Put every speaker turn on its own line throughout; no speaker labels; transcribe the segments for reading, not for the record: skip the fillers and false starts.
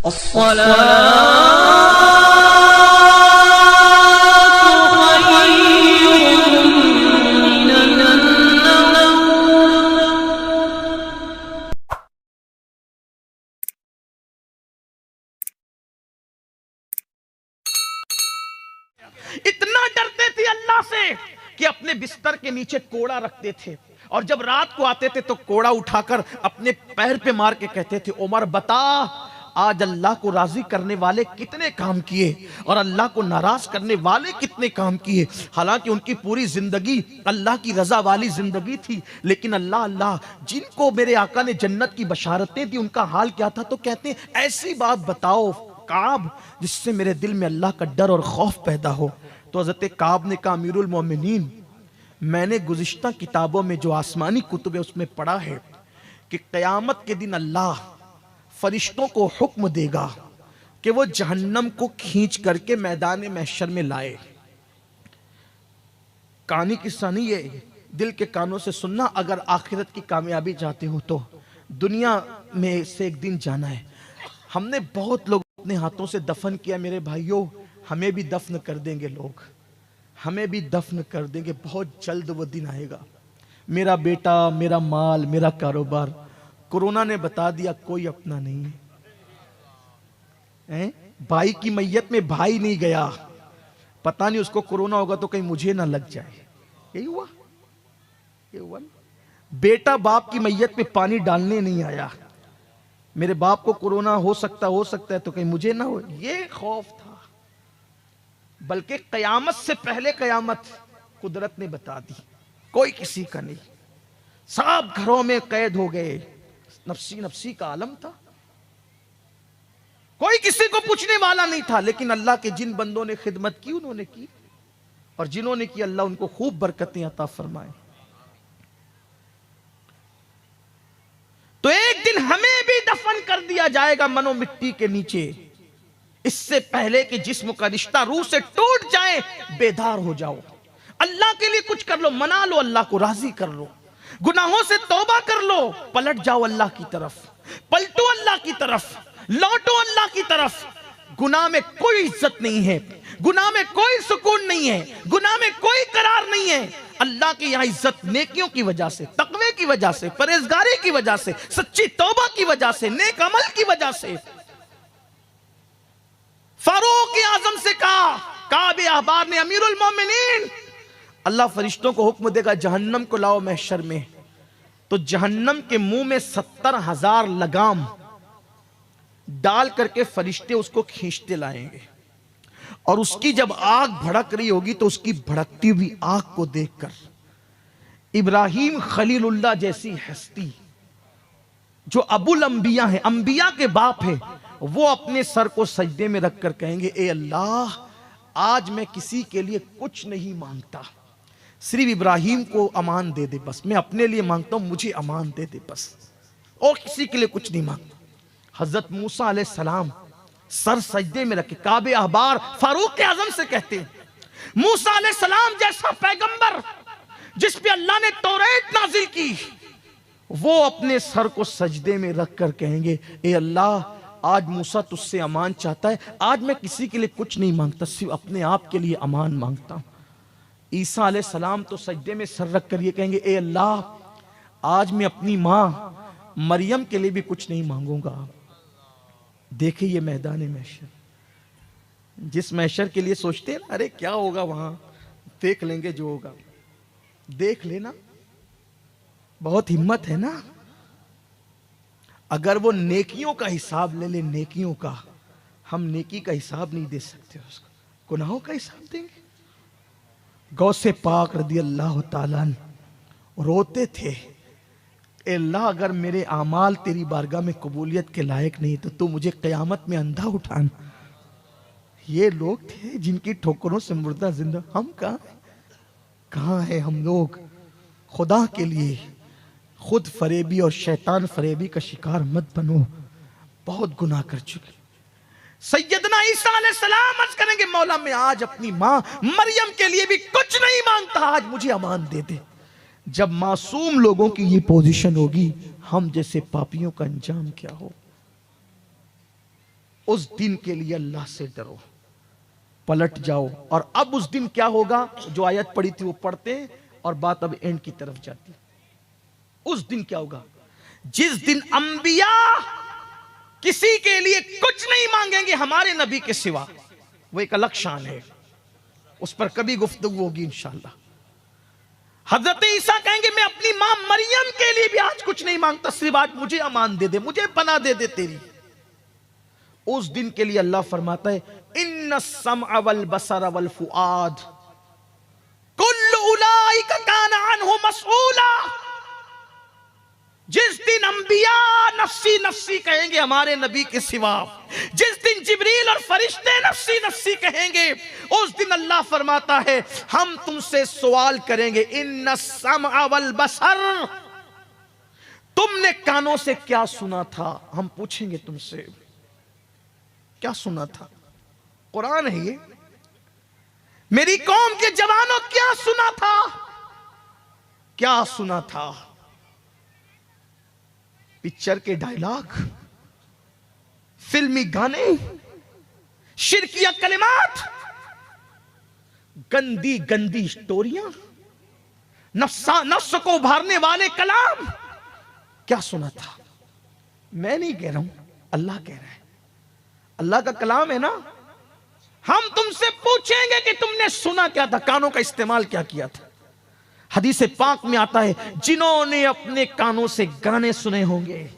इतना डरते थे अल्लाह से कि अपने बिस्तर के नीचे कोड़ा रखते थे, और जब रात को आते थे तो कोड़ा उठाकर अपने पैर पे मार के कहते थे, उमर बता आज अल्लाह को राजी करने वाले कितने काम किए और अल्लाह को नाराज करने वाले कितने काम किए। हालांकि उनकी पूरी जिंदगी अल्लाह की रजा वाली जिंदगी थी, लेकिन अल्लाह अल्लाह जिनको मेरे आका ने जन्नत की बशारतें दी उनका हाल क्या था। तो कहते हैं ऐसी बात बताओ काब जिससे मेरे दिल में अल्लाह का डर और खौफ पैदा हो। तो हजरत काब ने कहा, अमीरुल मोमिनीन, मैंने गुज़िश्ता किताबों में जो आसमानी कुतुब है उसमें पढ़ा है कि क़यामत के दिन अल्लाह फरिश्तों को हुक्म देगा कि वो जहन्नम को खींच करके मैदान महशर में लाए। कहानी किस्सा नहीं है, दिल के कानों से सुनना। अगर आखिरत की कामयाबी चाहते हो तो दुनिया में से एक दिन जाना है। हमने बहुत लोग अपने हाथों से दफन किया मेरे भाइयों, हमें भी दफन कर देंगे लोग, हमें भी दफन कर देंगे। बहुत जल्द वो दिन आएगा। मेरा बेटा, मेरा माल, मेरा कारोबार, कोरोना ने बता दिया कोई अपना नहीं है। भाई की मैयत में भाई नहीं गया, पता नहीं उसको कोरोना होगा तो कहीं मुझे ना लग जाए। यही हुआ, ये हुआ। बेटा बाप की मैयत में पानी डालने नहीं आया, मेरे बाप को कोरोना हो सकता है तो कहीं मुझे ना हो, ये खौफ था। बल्कि कयामत से पहले कयामत कुदरत ने बता दी, कोई किसी का नहीं। सब घरों में कैद हो गए, नफसी नफसी का आलम था, कोई किसी को पूछने वाला नहीं था। लेकिन अल्लाह के जिन बंदों ने खिदमत की उन्होंने की, और जिन्होंने की अल्लाह उनको खूब बरकतें अता फरमाए। तो एक दिन हमें भी दफन कर दिया जाएगा मनो मिट्टी के नीचे, इससे पहले कि जिस्म का रिश्ता रूह से टूट जाए। बेदार हो जाओ, अल्लाह के लिए कुछ कर लो, मना लो, अल्लाह को राजी कर लो, गुनाहों से तौबा कर लो, पलट जाओ अल्लाह की तरफ, पलटो अल्लाह की तरफ, लौटो अल्लाह की तरफ। गुनाह में कोई इज्जत नहीं है, गुनाह में कोई सुकून नहीं है, गुनाह में कोई करार नहीं है। अल्लाह की यहां इज्जत नेकियों की वजह से, तकवे की वजह से, परहेजगारी की वजह से, सच्ची तौबा की वजह से, नेक अमल की वजह से। फारूक आजम से कहा, काबे अहबार ने, अमीरुल मोमिनीन, अल्लाह फरिश्तों को हुक्म देगा जहन्नम को लाओ महशर में, तो जहन्नम के मुंह में 70,000 लगाम डाल करके फरिश्ते उसको खींचते लाएंगे। और उसकी जब आग भड़क रही होगी तो उसकी भड़कती हुई आग को देखकर इब्राहिम खलीलुल्लाह जैसी हस्ती, जो अबुल अंबिया है, अंबिया के बाप है, वो अपने सर को सजदे में रखकर कहेंगे, ए अल्लाह, आज मैं किसी के लिए कुछ नहीं मांगता, सिर्फ इब्राहिम को अमान दे दे बस, मैं अपने लिए मांगता हूं, मुझे अमान दे दे बस, और किसी के लिए कुछ नहीं मांगता। हजरत मूसा अलैहिस्सलाम सर सजदे में रखे, काबे अहबार फारूक आजम से कहते हैं, मूसा अलैहिस्सलाम जैसा पैगंबर जिस पे अल्लाह ने तौरात नाजिल की, वो अपने सर को सजदे में रखकर कहेंगे, ए अल्लाह, आज मूसा तुझसे अमान चाहता है, आज मैं किसी के लिए कुछ नहीं मांगता, सिर्फ अपने आप के लिए अमान मांगता हूं। ईसा अलैहिस्सलाम तो सजदे में सर रख कर ये कहेंगे, ए अल्लाह, आज मैं अपनी मां मरियम के लिए भी कुछ नहीं मांगूंगा। देखिए ये मैदान महशर, जिस महशर के लिए सोचते हैं अरे क्या होगा वहां, देख लेंगे जो होगा, देख लेना, बहुत हिम्मत है ना। अगर वो नेकियों का हिसाब ले ले, नेकियों का, हम नेकी का हिसाब नहीं दे सकते, उसको गुनाहों का हिसाब देंगे। गौसे पाक रदी अल्लाह ताला रोते थे, अल्लाह, अगर मेरे आमाल तेरी बारगाह में कबूलियत के लायक नहीं तो तू मुझे क़यामत में अंधा उठाना। ये लोग थे जिनकी ठोकरों से मुर्दा जिंदा, हम कहाँ हैं हम लोग। खुदा के लिए खुद फरेबी और शैतान फरेबी का शिकार मत बनो, बहुत गुनाह कर चुके। सैयदना ईसा अलैहिस्सलाम अर्ज करेंगे, मौला मैं आज अपनी मां मरियम के लिए भी कुछ नहीं मांगता, आज मुझे अमान दे दे। जब मासूम लोगों की ये पोजीशन होगी, हम जैसे पापियों का अंजाम क्या हो। उस दिन के लिए अल्लाह से डरो, पलट जाओ। और अब उस दिन क्या होगा, जो आयत पढ़ी थी वो पढ़ते हैं और बात अब एंड की तरफ जाती है। उस दिन क्या होगा, जिस दिन अंबिया किसी के लिए कुछ नहीं मांगेंगे हमारे नबी के सिवा। वो एक अलग शान है, उस पर कभी गुफ्तगू होगी इंशाअल्लाह। हजरत ईसा कहेंगे मैं अपनी मां मरियम के लिए भी आज कुछ नहीं मांगता, सिर्फ आज मुझे अमान दे दे, मुझे पनाह दे दे तेरी। उस दिन के लिए अल्लाह फरमाता है इन्न सम्अ वल बसर वल फुआद कुल्लु उलाइका काना अन्हु मसऊला। जिस दिन अंबिया नफ्सी नफ्सी कहेंगे हमारे नबी के सिवा, जिस दिन जिब्रील और फरिश्ते नफ्सी नफ्सी कहेंगे, उस दिन अल्लाह फरमाता है हम तुमसे सवाल करेंगे इन्न सम्अ वल बसर, तुमने कानों से क्या सुना था। हम पूछेंगे तुमसे क्या सुना था। कुरान है ये। मेरी कौम के जवानों क्या सुना था, क्या सुना था। पिक्चर के डायलॉग, फिल्मी गाने, शिरकिया कलिमात, गंदी गंदी स्टोरियां, नफ्स को उभारने वाले कलाम, क्या सुना था। मैं नहीं कह रहा हूं, अल्लाह कह रहा है, अल्लाह का कलाम है ना। हम तुमसे पूछेंगे कि तुमने सुना क्या था, कानों का इस्तेमाल क्या किया था। हदीस पाक में आता है जिन्होंने अपने कानों से गाने सुने होंगे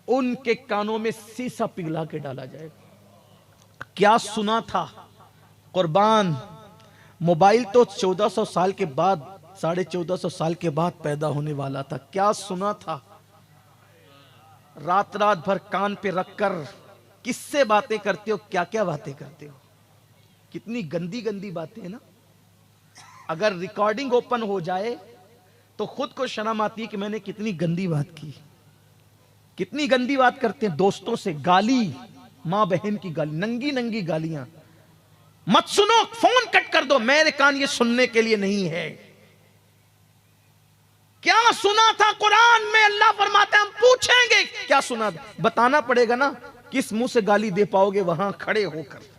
उनके कानों में सीसा पिघला के डाला जाएगा। क्या सुना था। कुर्बान, मोबाइल तो 1400 साल के बाद, 1450 साल के बाद पैदा होने वाला था। क्या सुना था। रात रात भर कान पे रखकर किससे बातें करते हो, क्या क्या बातें करते हो। कितनी गंदी गंदी बातें हैं ना। अगर रिकॉर्डिंग ओपन हो जाए तो खुद को शर्म आती है कि मैंने कितनी गंदी बात की। कितनी गंदी बात करते हैं दोस्तों से, गाली, मां बहन की गाली, नंगी नंगी गालियां। मत सुनो, फोन कट कर दो, मेरे कान ये सुनने के लिए नहीं है। क्या सुना था कुरान में, अल्लाह फरमाते हैं हम पूछेंगे क्या सुना था। बताना पड़ेगा ना, किस मुंह से गाली दे पाओगे वहां खड़े होकर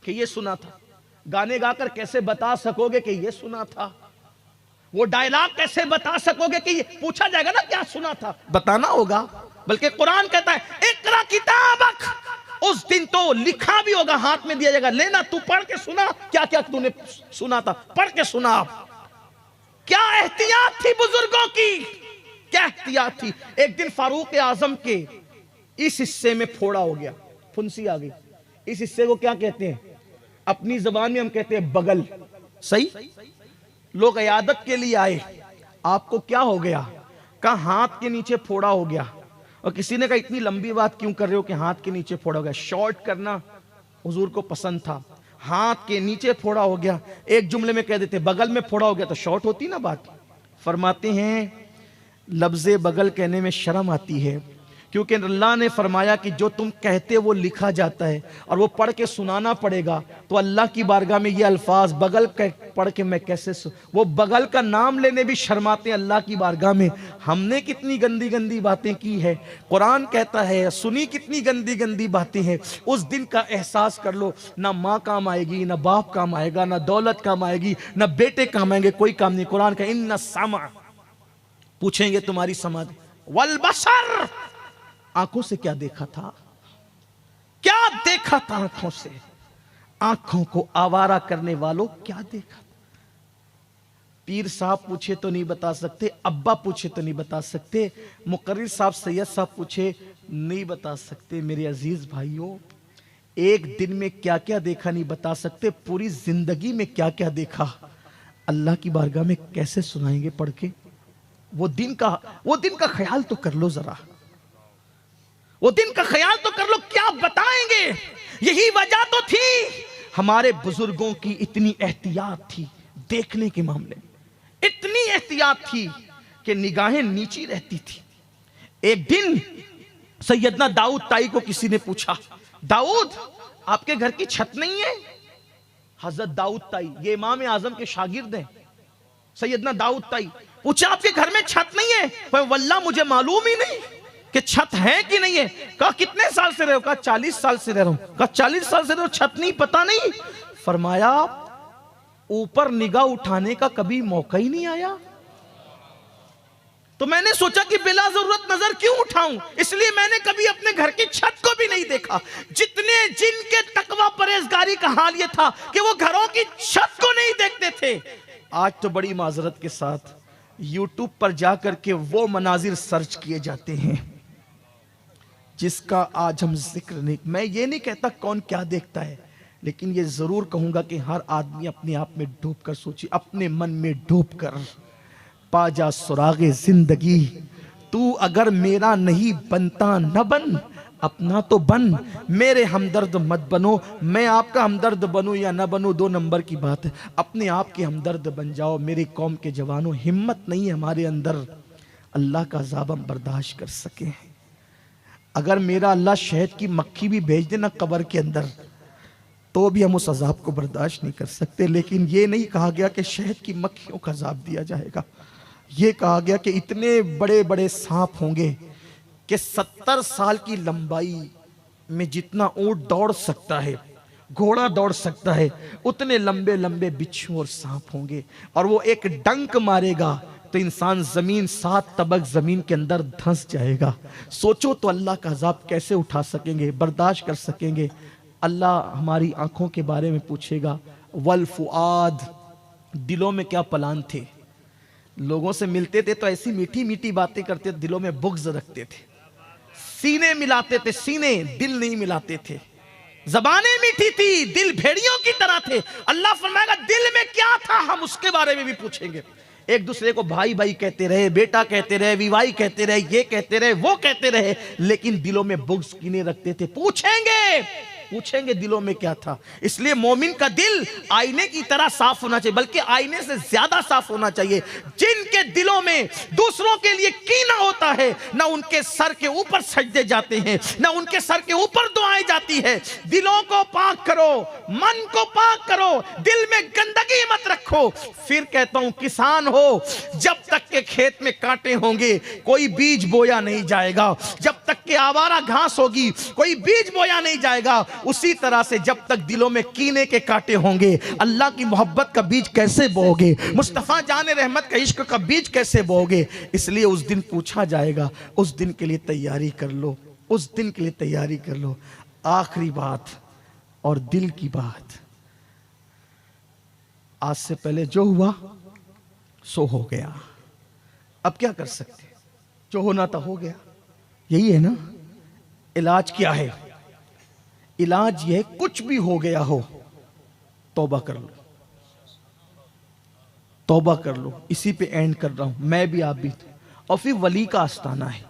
कि ये सुना था। गाने गाकर कैसे बता सकोगे कि ये सुना था। वो डायलॉग कैसे बता सकोगे कि ये पूछा जाएगा ना क्या सुना था, बताना होगा। बल्कि कुरान कहता है इकरा किताबक, उस दिन तो लिखा भी होगा, हाथ में दिया जाएगा, लेना तू पढ़ के सुना क्या क्या तूने सुना था, पढ़ के सुना। क्या एहतियात थी बुजुर्गों की, क्या एहतियात थी। एक दिन फारूक आजम के इस हिस्से में फोड़ा हो गया, फुंसी आ गई। इस हिस्से को क्या कहते हैं, अपनी जबान में हम कहते हैं बगल। सही। लोग इयादत के लिए आए, आपको क्या हो गया, कहा हाथ के नीचे फोड़ा हो गया। और किसी ने कहा इतनी लंबी बात क्यों कर रहे हो कि हाथ के नीचे फोड़ा हो गया। शॉर्ट करना हुजूर को पसंद था, हाथ के नीचे फोड़ा हो गया। एक जुमले में कह देते बगल में फोड़ा हो गया तो शॉर्ट होती ना बात। फरमाते हैं लफ्ज़े बगल कहने में शर्म आती है, क्योंकि अल्लाह ने फरमाया कि जो तुम कहते वो लिखा जाता है और वो पढ़ के सुनाना पड़ेगा। तो अल्लाह की बारगाह में ये अल्फाज बगल पढ़ के मैं कैसे वो बगल का नाम लेने भी शर्माते हैं अल्लाह की बारगाह में। हमने कितनी गंदी गंदी बातें की है। कुरान कहता है सुनी कितनी गंदी गंदी बातें हैं। उस दिन का एहसास कर लो, ना माँ काम आएगी, ना बाप काम आएगा, ना दौलत काम आएगी, ना बेटे काम आएंगे, कोई काम नहीं। कुरान का इन्ना समा, पूछेंगे तुम्हारी समाज, वल बसर, आंखों से क्या देखा था, क्या देखा था आंखों से। आंखों को आवारा करने वालों क्या देखा। पीर साहब पूछे तो नहीं बता सकते, अब्बा पूछे तो नहीं बता सकते, मुकर्रिर साहब सैयद साहब पूछे नहीं बता सकते। मेरे अजीज भाइयों, एक दिन में क्या क्या देखा नहीं बता सकते, पूरी जिंदगी में क्या क्या देखा अल्लाह की बारगाह में कैसे सुनाएंगे पढ़ के। वो दिन का ख्याल तो कर लो जरा, वो दिन का ख्याल तो कर लो, क्या बताएंगे। यही वजह तो थी हमारे बुजुर्गों की इतनी एहतियात थी देखने के मामले में, इतनी एहतियात थी कि निगाहें नीची रहती थी। एक दिन सैयदना दाऊद ताई को किसी ने पूछा, दाऊद आपके घर की छत नहीं है। हजरत दाऊद ताई, ये इमाम आजम के शागिर्द हैं, सैयदना दाऊद ताई पूछा आपके घर में छत नहीं है। पर वल्लाह मुझे मालूम ही नहीं। कि छत है कि नहीं है। कहा कितने साल से रहे हो? कहा 40 साल से रह रहा हूं। कहा 40 साल से रहे हो, छत नहीं, पता नहीं? फरमाया ऊपर निगाह उठाने का कभी मौका ही नहीं आया। तो मैंने सोचा कि बिला जरूरत नजर क्यों उठाऊं, इसलिए मैंने कभी अपने घर की छत को भी नहीं देखा। जितने जिनके तकवा परहेजगारी का हाल यह था कि वो घरों की छत को नहीं देखते थे, आज तो बड़ी माजरत के साथ यूट्यूब पर जाकर के वो मनाजिर सर्च किए जाते हैं जिसका आज हम जिक्र नहीं। मैं ये नहीं कहता कौन क्या देखता है, लेकिन ये जरूर कहूंगा कि हर आदमी अपने आप में डूब कर सोचे, अपने मन में डूब कर पा जा सुरागे जिंदगी। तू अगर मेरा नहीं बनता न बन, अपना तो बन, मेरे हमदर्द मत बनो। मैं आपका हमदर्द बनूं या ना बनूं, 2 नंबर की बात है। अपने आप के हमदर्द बन जाओ। मेरी कौम के जवानों, हिम्मत नहीं है हमारे अंदर अल्लाह का अज़ाब हम बर्दाश्त कर सके। अगर मेरा अल्लाह शहद की मक्खी भी भेज देना कब्र के अंदर, तो भी हम उस अजाब को बर्दाश्त नहीं कर सकते। लेकिन ये नहीं कहा गया कि शहद की मक्खियों का अजाब दिया जाएगा। ये कहा गया कि इतने बड़े बड़े सांप होंगे कि 70 साल की लंबाई में जितना ऊंट दौड़ सकता है, घोड़ा दौड़ सकता है, उतने लंबे लंबे बिच्छू और सांप होंगे। और वो एक डंक मारेगा तो इंसान जमीन 7 तबक जमीन के अंदर धंस जाएगा। सोचो तो अल्लाह का अजाब कैसे उठा सकेंगे, बर्दाश्त कर सकेंगे। अल्लाह हमारी आंखों के बारे में पूछेगा। वल फुआद, दिलों में क्या प्लान थे। लोगों से मिलते थे तो ऐसी मीठी मीठी बातें करते, दिलों में बुग़्ज़ रखते थे, सीने मिलाते थे, सीने दिल नहीं मिलाते थे। ज़बानें मीठी थी, दिल भेड़ियों की तरह थे। अल्लाह फरमाएगा दिल में क्या था, हम उसके बारे में भी पूछेंगे। एक दूसरे को भाई भाई कहते रहे, बेटा कहते रहे, विवाही कहते रहे, ये कहते रहे, वो कहते रहे, लेकिन दिलों में बुग़्ज़ किने रखते थे। पूछेंगे दिलों में क्या था। इसलिए मोमिन का दिल आईने की तरह साफ होना चाहिए, बल्कि आईने से ज्यादा साफ होना चाहिए। जिनके दिलों में दूसरों के लिए कीना होता है, ना उनके सर के ऊपर सजदे जाते हैं, ना उनके सर के ऊपर दुआएं जाती है। दिलों को पाक करो, मन को पाक करो, दिल में गंदगी मत रखो। फिर कहता हूं किसान हो, जब तक के खेत में कांटे होंगे कोई बीज बोया नहीं जाएगा। जब तक के आवारा घास होगी कोई बीज बोया नहीं जाएगा। उसी तरह से जब तक दिलों में कीने के कांटे होंगे, अल्लाह की मोहब्बत का बीज कैसे बोओगे, मुस्तफा जाने रहमत का इश्क का बीज कैसे बोओगे। इसलिए उस दिन पूछा जाएगा, उस दिन के लिए तैयारी कर लो, उस दिन के लिए तैयारी कर लो। आखिरी बात और दिल की बात, आज से पहले जो हुआ सो हो गया। अब क्या कर सकते, जो होना था हो गया। यही है ना इलाज। क्या है इलाज? यह कुछ भी हो गया हो, तौबा कर लो, तौबा कर लो। इसी पे एंड कर रहा हूं, मैं भी आप भी। और फिर वली का आस्ताना है,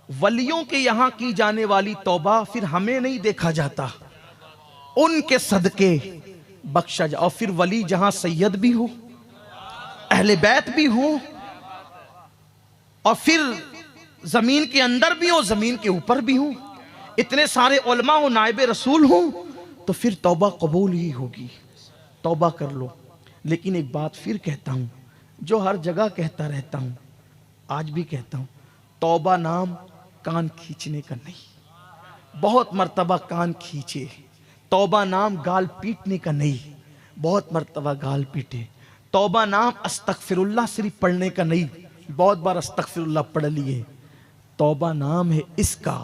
वलियों के यहां की जाने वाली तौबा फिर हमें नहीं देखा जाता, उनके सदके बख्शा जा। और फिर वली जहां सैयद भी हो, अहले बैत भी हो, और फिर जमीन के अंदर भी हो, जमीन के ऊपर भी हो, इतने सारे उलमा हो, नायब रसूल हो, तो फिर तौबा कबूल ही होगी। तौबा कर लो। लेकिन एक बात फिर कहता हूं, जो हर जगह कहता रहता हूं, आज भी कहता हूं, तौबा नाम कान खींचने का नहीं। बहुत मर्तबा कान खींचे। तौबा नाम गाल पीटने का नहीं, बहुत मर्तबा गाल पीटे। तौबा नाम अस्तगफिरुल्लाह सिर्फ पढ़ने का नहीं, बहुत बार अस्तगफिरुल्लाह पढ़ लिए। तौबा नाम है इसका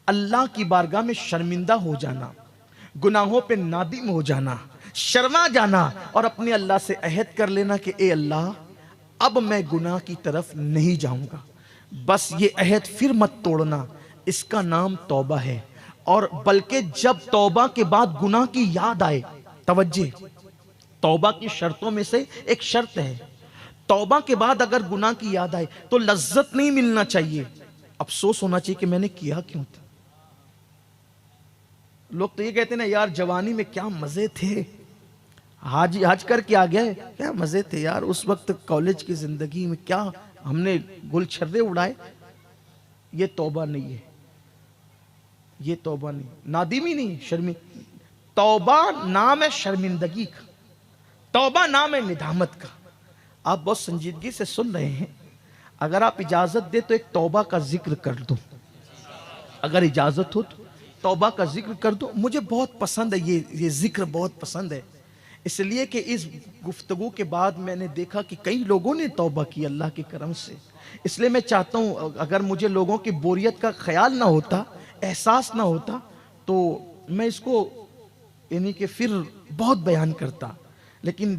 अल्लाह की बारगाह में शर्मिंदा हो जाना, गुनाहों पे नादिम हो जाना, शर्मा जाना, और अपने अल्लाह से अहद कर लेना कि ए अल्लाह, अब मैं गुनाह की तरफ नहीं जाऊंगा। बस ये अहद फिर मत तोड़ना। इसका नाम तौबा है। और बल्कि जब तौबा के बाद गुनाह की याद आए, तवज्जे, तौबा की शर्तों में से एक शर्त है, तौबा के बाद अगर गुनाह की याद आए तो लज्जत नहीं मिलना चाहिए, अफसोस होना चाहिए कि मैंने किया क्यों था। लोग तो ये कहते हैं ना, यार जवानी में क्या मजे थे, आज करके आ गए, क्या मजे थे यार उस वक्त कॉलेज की जिंदगी में, क्या हमने गुलछर्रे उड़ाए। ये तौबा नहीं है, ये तौबा नहीं, नादिमी नहीं, शर्मिंदा। तौबा नाम है शर्मिंदगी का, तौबा नाम है निदामत का। आप बहुत संजीदगी से सुन रहे हैं। अगर आप इजाजत दे तो एक तौबा का जिक्र कर दो, अगर इजाजत हो तो तौबा का जिक्र कर दो। मुझे बहुत पसंद है ये जिक्र बहुत पसंद है, इसलिए कि इस गुफ्तगू के बाद मैंने देखा कि कई लोगों ने तौबा की अल्लाह के करम से। इसलिए मैं चाहता हूँ अगर मुझे लोगों की बोरियत का ख्याल ना होता, एहसास ना होता, तो मैं इसको यानी कि फिर बहुत बयान करता। लेकिन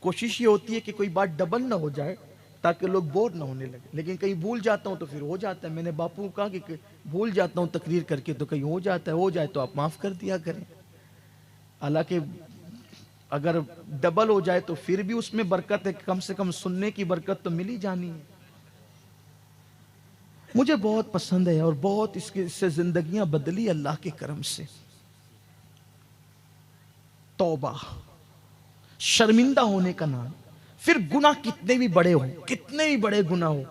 कोशिश ये होती है कि कोई बात डबल ना हो जाए ताकि लोग बोर ना होने लगे। लेकिन कहीं भूल जाता हूँ तो फिर हो जाता है। मैंने बापू को कहा कि भूल जाता हूँ तकरीर करके तो कहीं हो जाता है, हो जाए तो आप माफ़ कर दिया करें। हालांकि अगर डबल हो जाए तो फिर भी उसमें बरकत है, कम से कम सुनने की बरकत तो मिल ही जानी है। मुझे बहुत पसंद है और बहुत इससे जिंदगियां बदली अल्लाह के करम से। तौबा शर्मिंदा होने का नाम। फिर गुनाह कितने भी बड़े हो, कितने भी बड़े गुनाह हो,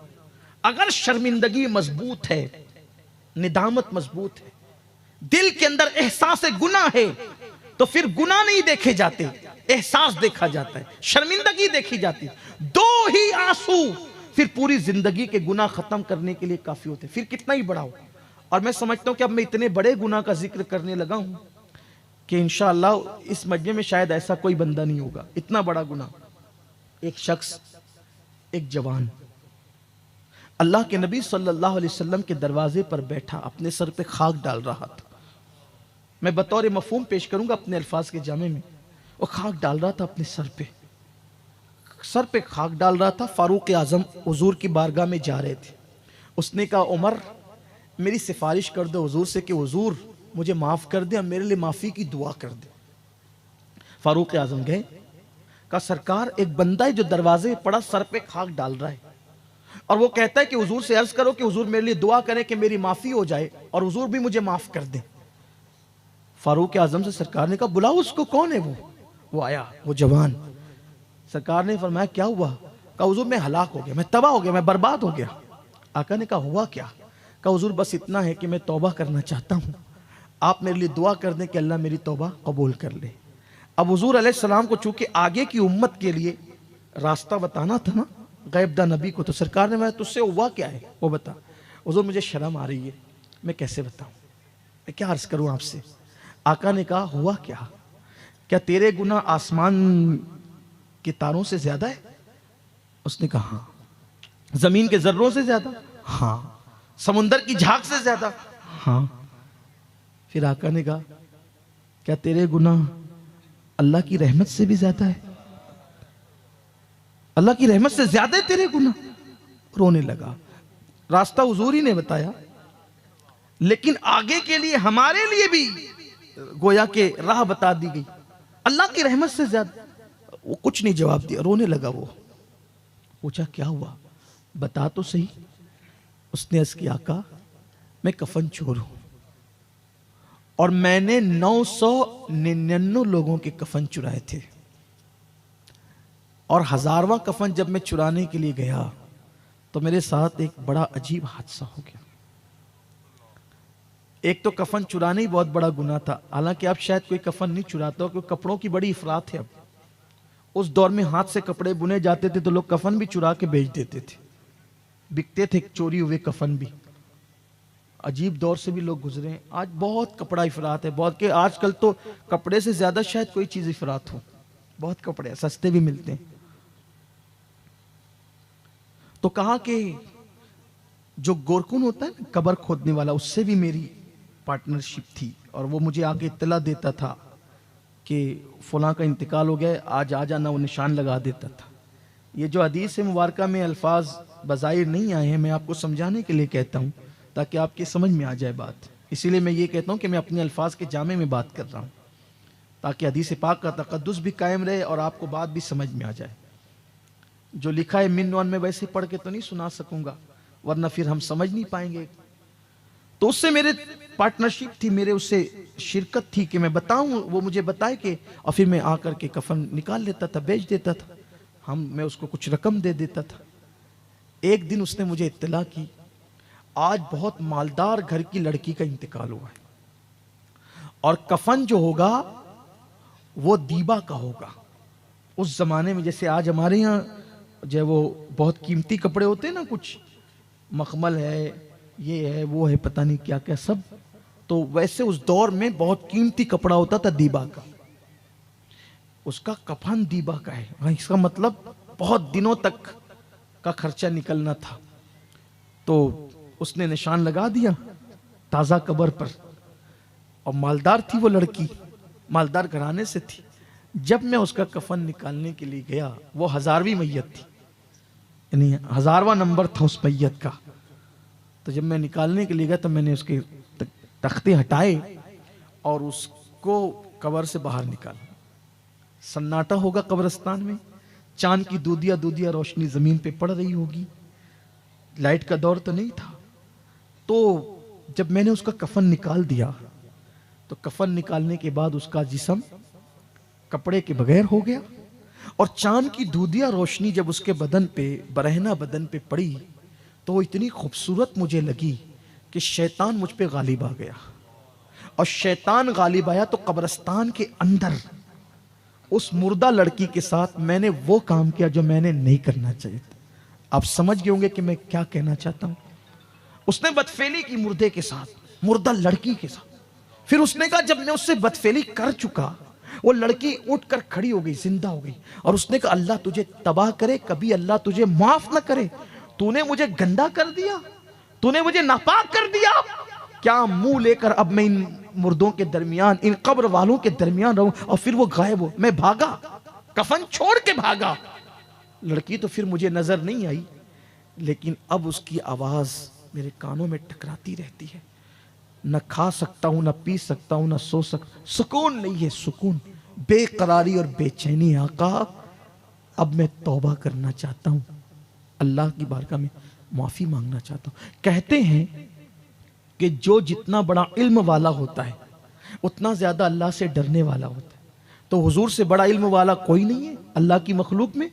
अगर शर्मिंदगी मजबूत है, निदामत मजबूत है, दिल के अंदर एहसास गुनाह है, तो फिर गुनाह नहीं देखे जाते, एहसास देखा जाता है, शर्मिंदगी देखी जाती। दो ही आंसू फिर पूरी जिंदगी के गुनाह खत्म करने के लिए काफी होते, फिर कितना ही बड़ा हो। और मैं समझता हूं कि अब मैं इतने बड़े गुनाह का जिक्र करने लगा हूं कि इंशाअल्लाह इस मजमे में शायद ऐसा कोई बंदा नहीं होगा। इतना बड़ा गुनाह। एक शख्स, एक जवान अल्लाह के नबी सल्लल्लाहु अलैहि वसल्लम के दरवाजे पर बैठा अपने सर पे खाक डाल रहा था। मैं बतौर मफहूम पेश करूंगा अपने अल्फाज के जामे में। वो खाक डाल रहा था अपने सर पे खाक डाल रहा था। फारूक आजम हुजूर की बारगाह में जा रहे थे। उसने कहा उमर मेरी सिफारिश कर दो हुजूर से कि हुजूर मुझे माफ कर दे और मेरे लिए माफी की दुआ कर दे। फारूक आजम गए, कहा सरकार एक बंदा है जो दरवाजे पड़ा सर पे खाक डाल रहा है और वो कहता है कि हुजूर से अर्ज करो कि हुजूर मेरे लिए दुआ करें कि मेरी माफी हो जाए और हुजूर भी मुझे माफ कर दे। फारूक आजम से सरकार ने कहा बुलाओ उसको, कौन है वो आया, वो जवान। सरकार ने फरमाया क्या हुआ? कहा हुजूर मैं हलाक हो गया, मैं तबाह हो गया, मैं बर्बाद हो गया। आका ने कहा हुआ क्या? कहा हुजूर बस इतना है कि मैं तौबा करना चाहता हूँ, आप मेरे लिए दुआ कर दें कि अल्लाह मेरी तौबा कबूल कर ले। अब हुजूर अलैहिस्सलाम को चूंकि आगे की उम्मत के लिए रास्ता बताना था ना गैबदा नबी को, तो सरकार ने मैं तुझसे हुआ क्या है वो बता। हुजूर मुझे शर्म आ रही है, मैं कैसे बताऊं, मैं क्या अर्ज करूं आपसे। आका ने कहा हुआ क्या तेरे गुनाह आसमान के तारों से ज्यादा है? उसने कहा हाँ। जमीन के जर्रों से ज्यादा? हाँ। समुंदर की झाग से ज्यादा? हाँ। फिर आका ने कहा क्या तेरे गुनाह अल्लाह की रहमत से भी ज्यादा है? अल्लाह की रहमत से ज्यादा है तेरे गुनाह? रोने लगा। रास्ता हुजूर ही ने बताया, लेकिन आगे के लिए हमारे लिए भी गोया के राह बता दी गई। अल्लाह की रहमत से ज्यादा। वो कुछ नहीं जवाब दिया, रोने लगा। वो पूछा क्या हुआ, बता तो सही। उसने अर्ज किया आका मैं कफन चोर हूं और मैंने 999 लोगों के कफन चुराए थे और 1000वां कफन जब मैं चुराने के लिए गया तो मेरे साथ एक बड़ा अजीब हादसा हो गया। एक तो कफन चुराना ही बहुत बड़ा गुनाह था, हालांकि अब शायद कोई कफन नहीं चुराता हो क्योंकि कपड़ों की बड़ी इफरात है। अब उस दौर में हाथ से कपड़े बुने जाते थे तो लोग कफन भी चुरा के बेच देते थे, बिकते थे चोरी हुए कफन भी। अजीब दौर से भी लोग गुजरे हैं। आज बहुत कपड़ा इफरात है, बहुत के आजकल तो कपड़े से ज्यादा शायद कोई चीज इफरात हो। बहुत कपड़े सस्ते भी मिलते हैं। तो कहा कि जो गोरकुन होता है ना कब्र खोदने वाला, उससे भी मेरी पार्टनरशिप थी और वो मुझे आके इत्तला देता था कि फलां का इंतकाल हो गया, आज आ जाना, वो निशान लगा देता था। ये जो हदीस मुबारका में अल्फाज बज़ाहिर नहीं आए हैं, मैं आपको समझाने के लिए कहता हूँ ताकि आपके समझ में आ जाए बात। इसीलिए मैं ये कहता हूँ कि मैं अपने अल्फाज के जामे में बात कर रहा हूँ ताकि हदीस पाक का तक़द्दुस भी कायम रहे और आपको बात भी समझ में आ जाए। जो लिखा है मिन वन में वैसे पढ़ के तो नहीं सुना सकूंगा, वरना फिर हम समझ नहीं पाएंगे। तो उससे मेरे पार्टनरशिप थी, मेरे उससे शिरकत थी कि मैं बताऊं, वो मुझे बताए कि, और फिर मैं आकर के कफन निकाल लेता था, बेच देता था। मैं उसको कुछ रकम दे देता था। एक दिन उसने मुझे इत्तला की आज बहुत मालदार घर की लड़की का इंतकाल हुआ है और कफन जो होगा वो दीबा का होगा। उस जमाने में जैसे आज हमारे यहाँ जो वो बहुत कीमती कपड़े होते हैं ना, कुछ मखमल है, ये है, वो है, पता नहीं क्या क्या सब, तो वैसे उस दौर में बहुत कीमती कपड़ा होता था दीबा का। उसका कफन दीबा का है। हाँ, इसका मतलब बहुत दिनों तक का खर्चा निकलना था। तो उसने निशान लगा दिया ताज़ा कब्र पर, और मालदार थी वो लड़की, मालदार घराने से थी। जब मैं उसका कफन निकालने के लिए गया, वो 1000वीं मैयत थी, यानी 1000वां नंबर था उस मैयत का। तो जब मैं निकालने के लिए गया तो मैंने उसके तख्ते हटाए और उसको कब्र से बाहर निकाला। सन्नाटा होगा कब्रिस्तान में, चांद की दूधिया दूधिया रोशनी जमीन पे पड़ रही होगी, लाइट का दौर तो नहीं था। तो जब मैंने उसका कफन निकाल दिया तो कफन निकालने के बाद उसका जिस्म कपड़े के बगैर हो गया, और चांद की दूधिया रोशनी जब उसके बदन पे, बरहना बदन पे पड़ी तो वो इतनी खूबसूरत मुझे लगी कि शैतान मुझ पे गालिब आ गया। और शैतान गालिब आया तो कब्रिस्तान के अंदर उस मुर्दा लड़की के साथ मैंने वो काम किया जो मैंने नहीं करना चाहिए था। आप समझ गए होंगे कि मैं क्या कहना चाहता हूं। उसने बदफेली की मुर्दे के साथ, मुर्दा लड़की के साथ। फिर उसने कहा जब मैं उससे बदफेली कर चुका, वो लड़की उठकर खड़ी हो गई, जिंदा हो गई, और उसने कहा अल्लाह तुझे तबाह करे, कभी अल्लाह तुझे माफ ना करे। तूने मुझे गंदा कर दिया, तूने मुझे नापाक कर दिया। क्या मुंह लेकर अब मैं इन मुर्दों के दरमियान, इन कब्र वालों के दरमियान रहूं? और फिर वो गायब हो। मैं भागा, कफन छोड़ के भागा। लड़की तो फिर मुझे नजर नहीं आई, लेकिन अब उसकी आवाज मेरे कानों में टकराती रहती है। न खा सकता हूं, न पी सकता हूं, न सो सकता, सुकून नहीं है, सुकून, बेकरारी और बेचैनी। आका अब मैं तौबा करना चाहता हूं, अल्लाह की बारगाह में माफी मांगना चाहता हूं। कहते हैं कि जो जितना बड़ा इल्म वाला होता है उतना ज्यादा अल्लाह से डरने वाला होता है। तो हुजूर से बड़ा इल्म वाला कोई नहीं है अल्लाह की मखलूक में।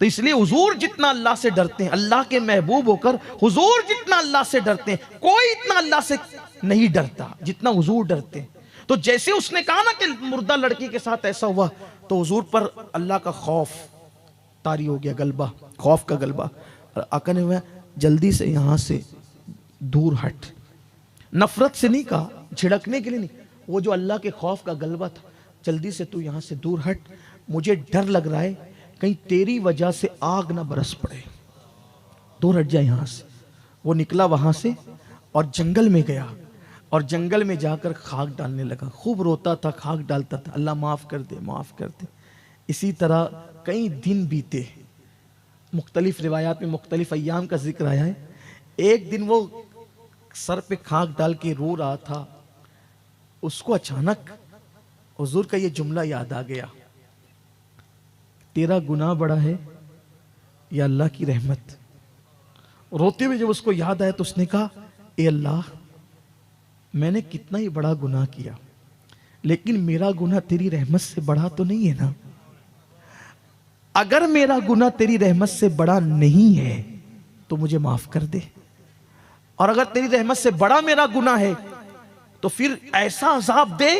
तो इसलिए हुजूर जितना अल्लाह से डरते हैं, अल्लाह के महबूब होकर हुजूर जितना अल्लाह से डरते हैं, कोई इतना अल्लाह से नहीं डरता जितना हुजूर डरते हैं। तो जैसे उसने कहा ना कि मुर्दा लड़की के साथ ऐसा हुआ, तो हुजूर पर अल्लाह का खौफ तारी हो गया, गलबा, खौफ का गलबा। और आका ने हुआ जल्दी से यहां से दूर हट। नफरत से नहीं कहा, झिड़कने के लिए नहीं, वो जो अल्लाह के खौफ का गलबा था, जल्दी से तू यहां से दूर हट, मुझे डर लग रहा है कहीं तेरी वजह से आग ना बरस पड़े, दूर हट जाए यहां से। वो निकला वहां से और जंगल में गया, और जंगल में जाकर खाक डालने लगा। खूब रोता था, खाक डालता था, अल्लाह माफ कर दे, माफ कर दे। इसी तरह कई दिन बीते, मुख्तलिफ रिवायात में मुख्तलिफ अय्याम का जिक्र आया है। एक दिन वो सर पे खाक डाल के रो रहा था, उसको अचानक हुजूर का ये जुमला याद आ गया, तेरा गुनाह बड़ा है या अल्लाह की रहमत। रोते हुए जब उसको याद आया तो उसने कहा, ए अल्लाह, मैंने कितना ही बड़ा गुनाह किया, लेकिन मेरा गुनाह तेरी रहमत से बड़ा तो नहीं है ना। अगर मेरा गुनाह तेरी रहमत से बड़ा नहीं है तो मुझे माफ कर दे, और अगर तेरी रहमत से बड़ा मेरा गुनाह है तो फिर ऐसा अजाब दे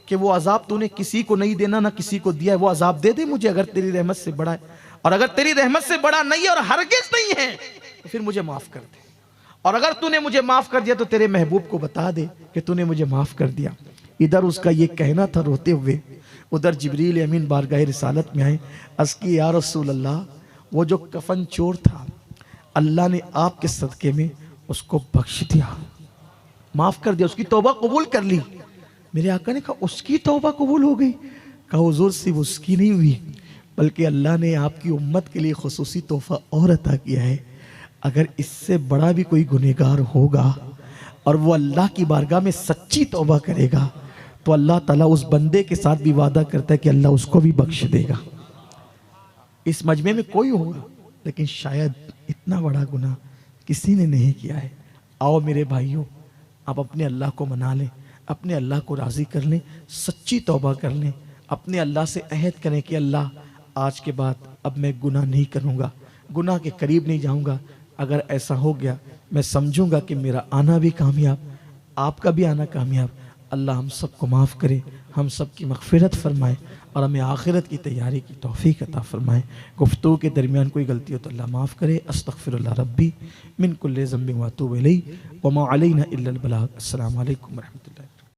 कि वो अजाब तूने किसी को नहीं देना, ना किसी को दिया है, वो अजाब दे दे मुझे, अगर तेरी रहमत से बड़ा है। और अगर तेरी रहमत से बड़ा नहीं है और हरगिज़ नहीं है तो फिर मुझे माफ कर दे, और अगर तूने मुझे माफ कर दिया तो तेरे महबूब को बता दे कि तूने मुझे माफ कर दिया। इधर उसका ये कहना था रोते हुए, उधर जिब्रील अमीन बारगाह रिसालत में आए, अर्ज़ की या रसूल अल्लाह, वो जो कफन चोर था अल्लाह ने आपके सदके में उसको बख्श दिया, माफ कर दिया, उसकी तौबा कबूल कर ली। मेरे आका ने कहा उसकी तौबा कबूल हो गई? कहा हुजूर सिर्फ उसकी नहीं हुई, बल्कि अल्लाह ने आपकी उम्मत के लिए खुसूसी तोहफा और अता किया है। अगर इससे बड़ा भी कोई गुनहगार होगा और वो अल्लाह की बारगाह में सच्ची तौबा करेगा तो अल्लाह ताला उस बंदे के साथ भी वादा करता है कि अल्लाह उसको भी बख्श देगा। इस मजमे में कोई होगा, लेकिन शायद इतना बड़ा गुनाह किसी ने नहीं किया है। आओ मेरे भाइयों, आप अपने अल्लाह को मना लें, अपने अल्लाह को राज़ी कर लें, सच्ची तौबा कर लें, अपने अल्लाह से अहद करें कि अल्लाह आज के बाद अब मैं गुनाह नहीं करूँगा, गुनाह के करीब नहीं जाऊँगा। अगर ऐसा हो गया मैं समझूंगा कि मेरा आना भी कामयाब, आपका भी आना कामयाब। अल्लाह हम सबको माफ़ करे, हम सब की मग़फ़िरत फरमाए। और हमें आखिरत की तैयारी की तौफीक अता फरमाए। गुफ्तगू के दरमियान कोई गलती हो तो अल्लाह माफ़ करे। अस्तगफिरुल्लाह रब्बी मिन कुल्लि ज़ंबिन व अतूबु इलैहि व मा अलैना इल्लल बलाग। अस्सलामु अलैकुम व रहमतुल्लाहि।